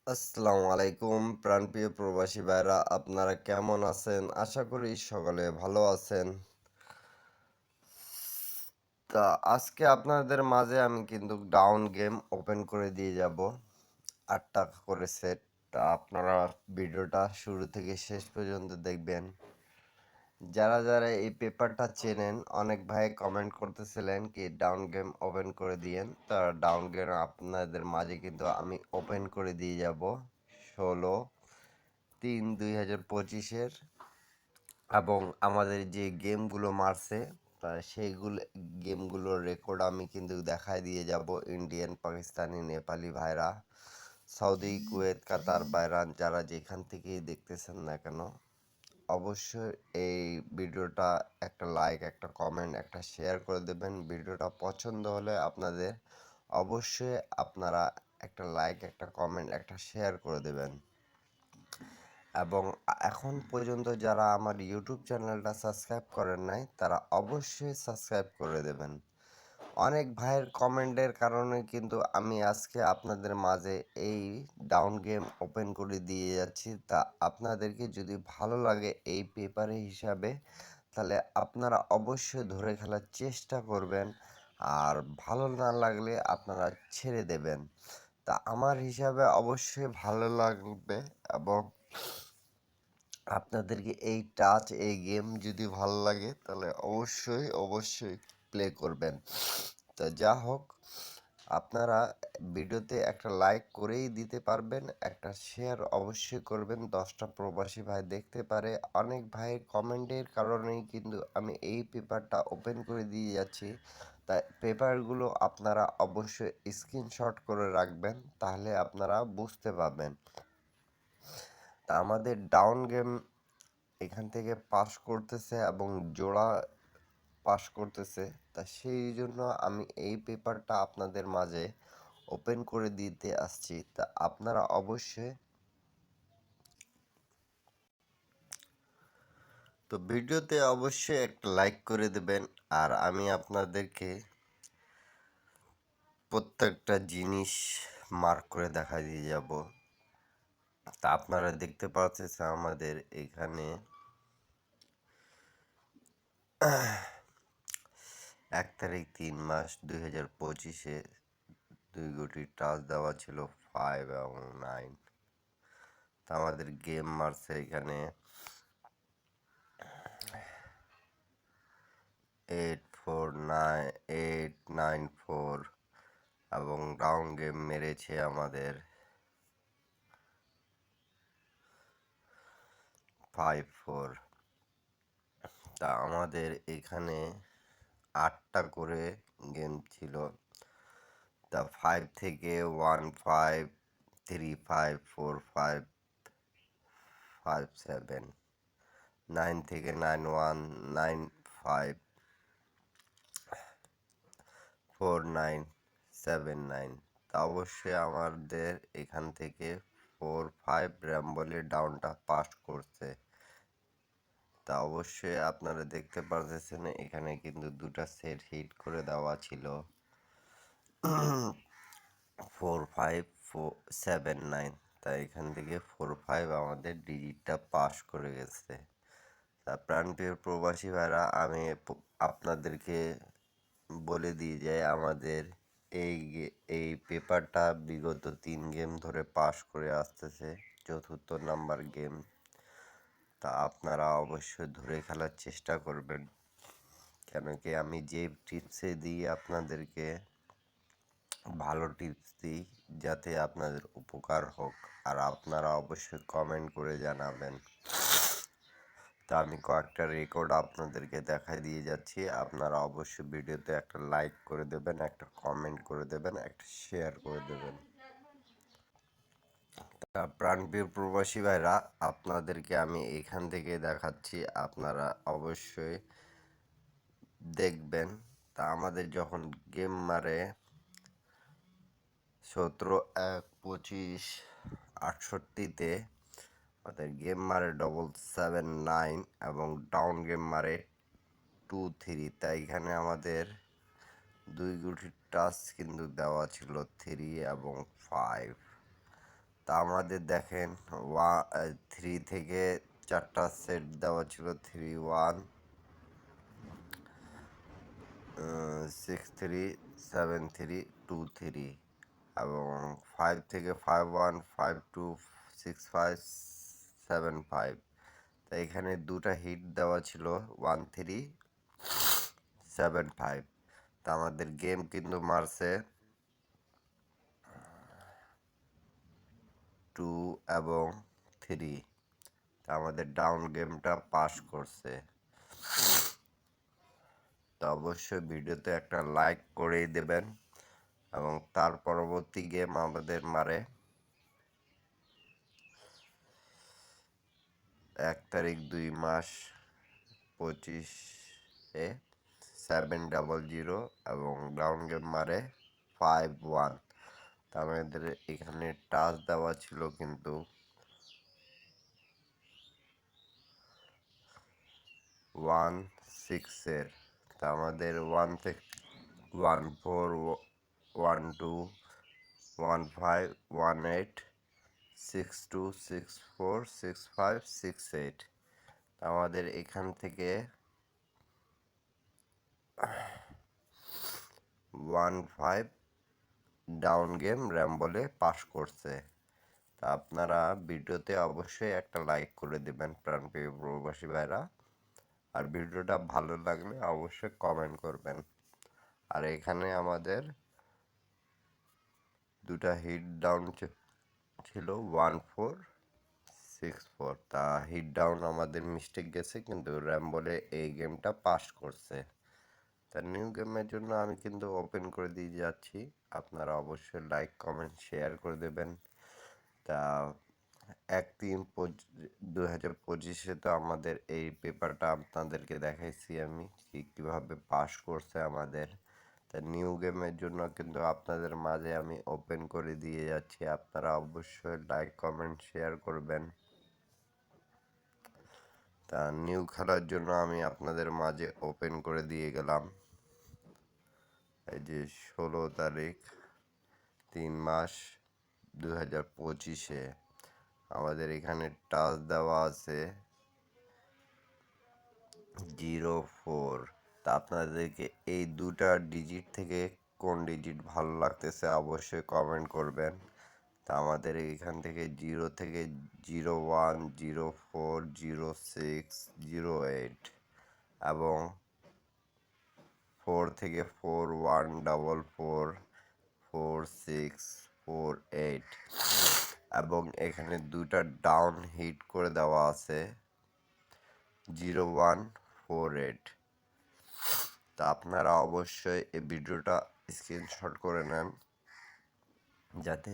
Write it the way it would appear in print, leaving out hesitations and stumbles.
আসসালামু আলাইকুম প্রাণপ্রিয় প্রবাসী ভাইরা, আপনারা কেমন আছেন? আশা করি সকলে ভালো আছেন। তা আজকে আপনাদের মাঝে আমি কিন্তু ডাউন গেম ওপেন করে দিয়ে যাব 8 টাকা করে সেট। তা আপনারা ভিডিওটা শুরু থেকে শেষ পর্যন্ত দেখবেন। যারা যারা এই পেপারটা চেনেন, অনেক ভাই কমেন্ট করতেছিলেন কি ডাউন গেম ওপেন করে দিয়েন। তা ডাউন গেম আপনাদের মাঝে কিন্তু আমি ওপেন করে দিয়ে যাব 16/3/2025-এর, এবং আমাদের যে গেমগুলো মারছে তা সেইগুলো গেমগুলোর রেকর্ড আমি কিন্তু দেখায় দিয়ে যাব। ইন্ডিয়ান, পাকিস্তানি, নেপালি ভাইরা, সৌদি, কুয়েত, কাতার ভাইরা যারা যেখান থেকেই দেখতেছেন না কেন, অবশ্যই এই ভিডিওটা একটা লাইক, একটা কমেন্ট, একটা শেয়ার করে দেবেন। ভিডিওটা পছন্দ হলে আপনাদের অবশ্যই আপনারা একটা লাইক, একটা কমেন্ট, একটা শেয়ার করে দেবেন। এবং এখন পর্যন্ত যারা আমার ইউটিউব চ্যানেলটা সাবস্ক্রাইব করেন নাই, তারা অবশ্যই সাবস্ক্রাইব করে দেবেন। অনেক ভাইয়ের কমেন্টের কারণে কিন্তু আমি আজকে আপনাদের মাঝে এই ডাউন গেম ওপেন করে দিয়ে যাচ্ছি। তা আপনাদেরকে যদি ভালো লাগে এই পেপারে হিসাবে, তাহলে আপনারা অবশ্যই ধরে খেলার চেষ্টা করবেন। আর ভালো না লাগলে আপনারা ছেড়ে দেবেন। তা আমার হিসাবে অবশ্যই ভালো লাগবে, এবং আপনাদেরকে এই গেম যদি ভালো লাগে তাহলে অবশ্যই অবশ্যই প্লে করবেন। তো যা হোক, আপনারা ভিডিওতে একটা লাইক করেই দিতে পারবেন, একটা শেয়ার অবশ্যই করবেন, 10টা প্রবাসী ভাই দেখতে পারে। অনেক ভাইয়ের কমেন্টের কারণেই কিন্তু আমি এই পেপারটা ওপেন করে দিয়ে যাচ্ছি। তাই পেপারগুলো আপনারা অবশ্যই স্ক্রিনশট করে রাখবেন, তাহলে আপনারা বুঝতে পারবেন। তা আমাদের ডাউন গেম এখান থেকে পাস করতেছে এবং জোড়া পাস করতেছে। তা সেই জন্য আমি এই পেপারটা আপনাদের মাঝে ওপেন করে দিতে আসছি। তা আপনারা অবশ্যই তো ভিডিওতে অবশ্যই একটা লাইক করে দেবেন। আর আমি আপনাদেরকে প্রত্যেকটা জিনিস মার্ক করে দেখা দিয়ে যাব। তা আপনারা দেখতে পাচ্ছেন আমাদের এখানে 1 তারিখ 3 মাস 2025-এ 2 গুটি টাচ দেওয়া ছিল 5 এবং 9। তা আমাদের গেম মারছে এখানে 894 এবং ডাউন গেম মেরেছে আমাদের 54। তা আমাদের এখানে 8টা করে গেম ছিল। তা 5 থেকে 15354557, 9 থেকে 91954979। তা অবশ্যই আমাদের এখান থেকে 45 র্যাম বলে ডাউনটা পাস করছে। তা অবশ্যই আপনারা দেখতে পারতেছেন এখানে কিন্তু দুটা সেট হিট করে দেওয়া ছিল 45779। তাই এখান থেকে 45 আমাদের ডিজিটটা পাস করে গেছে। তা প্রাণপ্রিয় প্রবাসী ভাইরা, আমি আপনাদেরকে বলে দিয়ে যাই, আমাদের এই পেপারটা বিগত 3 গেম ধরে পাস করে আসতেছে, 4র্থ নাম্বার গেম। তা আপনারা অবশ্যই ধরে খেলার চেষ্টা করবেন, কেন কি আমি যে টিপসে দিই আপনাদেরকে ভালো টিপস দিই, যাতে আপনাদের উপকার হোক। আর আপনারা অবশ্যই কমেন্ট করে জানাবেন। তা আমি কয়েকটা রেকর্ড আপনাদেরকে দেখাই দিয়ে যাচ্ছি। আপনারা অবশ্যই ভিডিওতে একটা লাইক করে দেবেন, একটা কমেন্ট করে দেবেন, একটা শেয়ার করে দেবেন। তা প্রাণপ্রিয় প্রবাসী ভাইরা, আপনাদেরকে আমি এখান থেকে দেখাচ্ছি, আপনারা অবশ্যই দেখবেন। তা আমাদের যখন গেম মারে 17/1/25/68-তে আমাদের গেম মারে 779 এবং ডাউন গেম মারে 23। তাই এখানে আমাদের 2 গুটি টাচ কিন্তু দেওয়া ছিল 3 এবং 5। তা আমাদের দেখেন 3 থেকে 4টা সেট দেওয়া ছিল, 3-1, 6-3, 7-3, 2-3, এবং 5 থেকে 5-1, 5-2, 6-5, 7-5। তা এখানে দুটা হিট দেওয়া ছিল, 1-3, 7-5। তা আমাদের গেম কিন্তু মারছে 2 এবং 3। তা আমাদের ডাউন গেমটা পাস করছে। তো অবশ্যই ভিডিওতে একটা লাইক করেই দেবেন, এবং তার পরবর্তী গেম আমাদের মারে 1 তারিখ 2 মাস 25-এ 700 এবং ডাউন গেম মারে 5-1। তা আমাদের এখানে টাচ দেওয়া ছিল কিন্তু 1-6-এর। তা আমাদের 1 থেকে 1-4, 1-2, 1-5, 1-8, 6-2, 6-4, 6-5, 6-8। আমাদের এখান থেকে 1-5 ডাউন গেম র্যাম্বলে পাস করছে। তা আপনারা ভিডিওতে অবশ্যই একটা লাইক করে দেবেন প্রাণপ্রিয় প্রবাসী ভাইরা, আর ভিডিওটা ভালো লাগলে অবশ্যই কমেন্ট করবেন। আর এখানে আমাদের দুটা হিট ডাউন ছিল, 1-4, 6-4। তা হিট ডাউন আমাদের মিস্টেক গেছে, কিন্তু র্যাম্বলে এই গেমটা পাস করছে। তা নিউ গেমের জন্য আমি কিন্তু ওপেন করে দিয়ে যাচ্ছি, আপনারা অবশ্যই লাইক কমেন্ট শেয়ার করে দেবেন। তা 1/3/2025 তো আমাদের এই পেপারটা আপনাদেরকে দেখাইছি আমি কীভাবে পাস করছে আমাদের। তা নিউ গেমের জন্য কিন্তু আপনাদের মাঝে আমি ওপেন করে দিয়ে যাচ্ছি, আপনারা অবশ্যই লাইক কমেন্ট শেয়ার করবেন। তা নিউ খেলার জন্য আমি আপনাদের মাঝে ওপেন করে দিয়ে গেলাম। এই যে 16 তারিখ 3 মাস 2025-এ আমাদের এখানে টাচ দেওয়া আছে 0-4। তা আপনাদেরকে এই দুটা ডিজিট থেকে কোন ডিজিট ভালো লাগতেছে অবশ্যই কমেন্ট করবেন। তা আমাদের এখান থেকে 0 থেকে 0-1, 0-4, 0-6, 0-8 এবং 4 থেকে 4-1-4-4, 4-6, 4-8, এবং এখানে দুটা ডাউন হিট করে দেওয়া আছে 0-1-4-8। তা আপনারা অবশ্যই এই ভিডিওটা স্ক্রিনশট করে নেন, যাতে